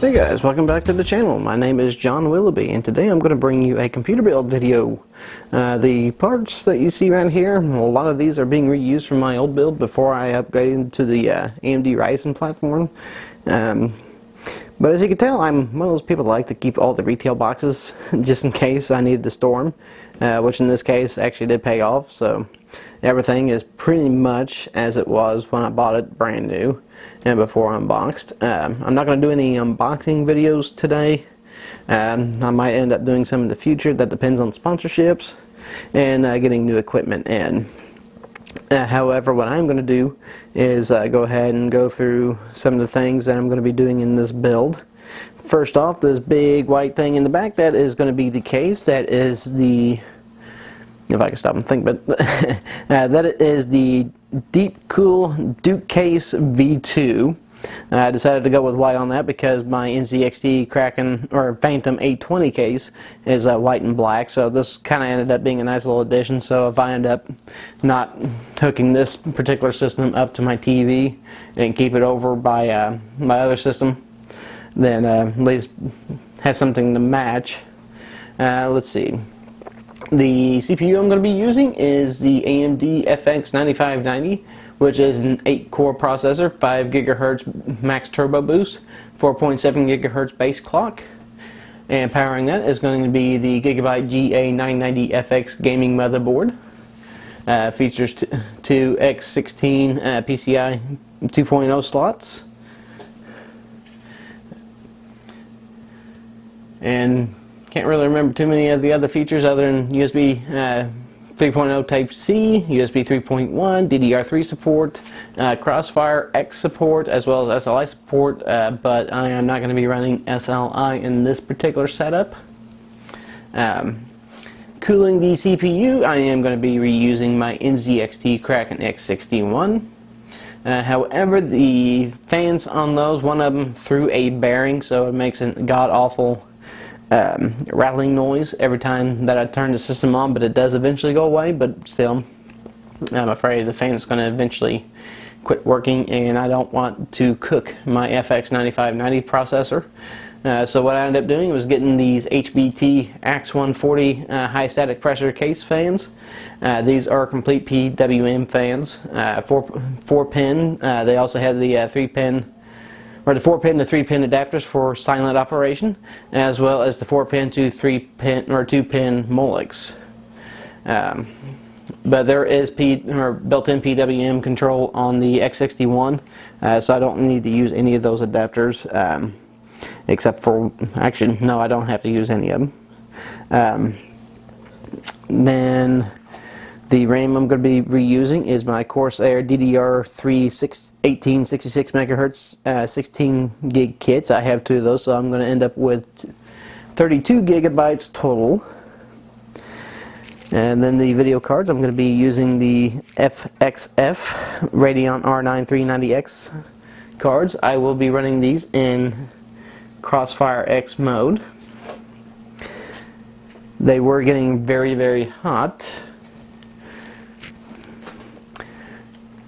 Hey guys, welcome back to the channel. My name is John Willoughby, and today I'm going to bring you a computer build video. The parts that you see around here, a lot of these are being reused from my old build before I upgraded to the AMD Ryzen platform. But as you can tell, I'm one of those people that like to keep all the retail boxes just in case I needed to store them, which in this case actually did pay off. So everything is pretty much as it was when I bought it brand new and before unboxed. I'm not going to do any unboxing videos today. I might end up doing some in the future. That depends on sponsorships and getting new equipment in. However, what I'm going to do is go ahead and go through some of the things that I'm going to be doing in this build. First off, this big white thing in the back, that is going to be the case. That is the, if I can stop and think, but that is the Deep Cool Duke Case V2. I decided to go with white on that because my NZXT Kraken or Phantom 820 case is white and black, so this kind of ended up being a nice little addition. So if I end up not hooking this particular system up to my TV and keep it over by my other system, then at least has something to match. Let's see. The CPU I'm going to be using is the AMD FX 9590, which is an 8-core processor, 5 GHz max turbo boost, 4.7 GHz base clock, and powering that is going to be the Gigabyte GA990FX gaming motherboard. Features two X16 PCI 2.0 slots, and can't really remember too many of the other features other than USB 3.0 Type-C, USB 3.1, DDR3 support, Crossfire X support, as well as SLI support, but I am not going to be running SLI in this particular setup. Cooling the CPU, I am going to be reusing my NZXT Kraken X61. However, the fans on those, one of them threw a bearing, so it makes a god-awful rattling noise every time that I turn the system on, but it does eventually go away. But still, I'm afraid the fan is going to eventually quit working, and I don't want to cook my FX 9590 processor. So what I ended up doing was getting these HBT AX 140 high static pressure case fans. These are complete PWM fans, 4-pin. They also have the 3-pin or the 4-pin to 3-pin adapters for silent operation, as well as the 4-pin to 3-pin or 2-pin Molex. But there is built-in PWM control on the X61, so I don't need to use any of those adapters, except for, actually, no, I don't have to use any of them. Then the RAM I'm going to be reusing is my Corsair DDR3 1866 MHz 16 gig kits. I have 2 of those, so I'm going to end up with 32 gigabytes total. And then the video cards, I'm going to be using the FXF Radeon R9 390X cards. I will be running these in Crossfire X mode. They were getting very, very hot.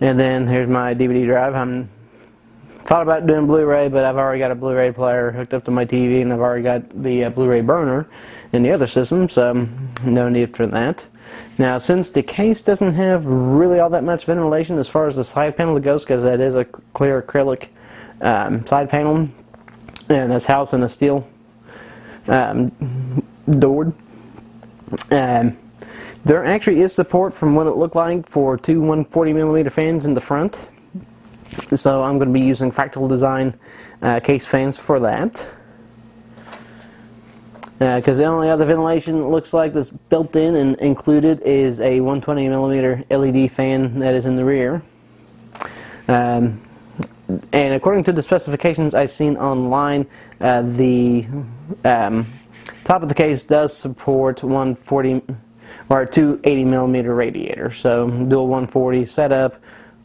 And then here's my DVD drive. I'm thought about doing Blu-ray, but I've already got a Blu-ray player hooked up to my TV, and I've already got the Blu-ray burner in the other system, so no need for that. Now, since the case doesn't have really all that much ventilation as far as the side panel goes, because that is a clear acrylic side panel, and that's housed in a steel door. There actually is support, from what it looked like, for 2 140mm fans in the front. So I'm going to be using Fractal Design case fans for that. Because the only other ventilation it looks like that's built in and included is a 120mm LED fan that is in the rear. And according to the specifications I've seen online, the top of the case does support 140 or 280mm radiator. So dual 140 setup,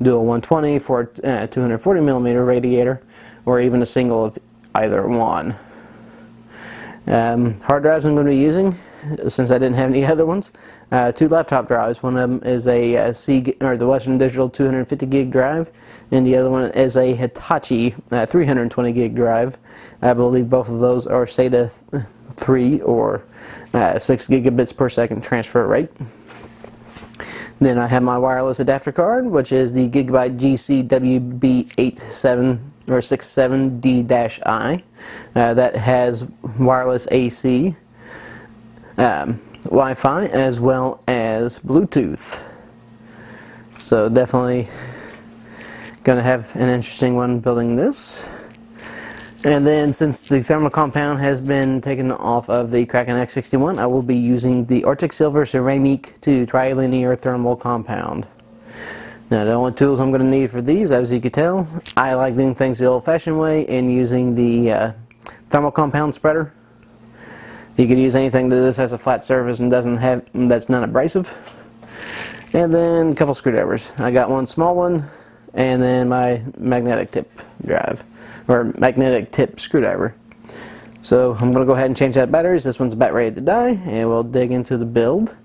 dual 120 for a 240mm radiator, or even a single of either one. Hard drives I'm going to be using, since I didn't have any other ones. 2 laptop drives. One of them is a the Western Digital 250 gig drive, and the other one is a Hitachi 320 gig drive. I believe both of those are SATA 3 or 6 gigabits per second transfer rate. Then I have my wireless adapter card, which is the Gigabyte GCWB87 or 67D-I. That has wireless AC, Wi-Fi, as well as Bluetooth. So definitely going to have an interesting one building this. And then, since the thermal compound has been taken off of the Kraken X61, I will be using the Arctic Silver Ceramic 2 Trilinear Thermal Compound. Now, the only tools I'm going to need for these, as you can tell, I like doing things the old-fashioned way and using the thermal compound spreader. You could use anything that this has a flat surface and that's non-abrasive. And then a couple screwdrivers. I got one small one, and then my magnetic tip drive, or magnetic tip screwdriver. So I'm going to go ahead and change out batteries. This one's about ready to die, and we'll dig into the build.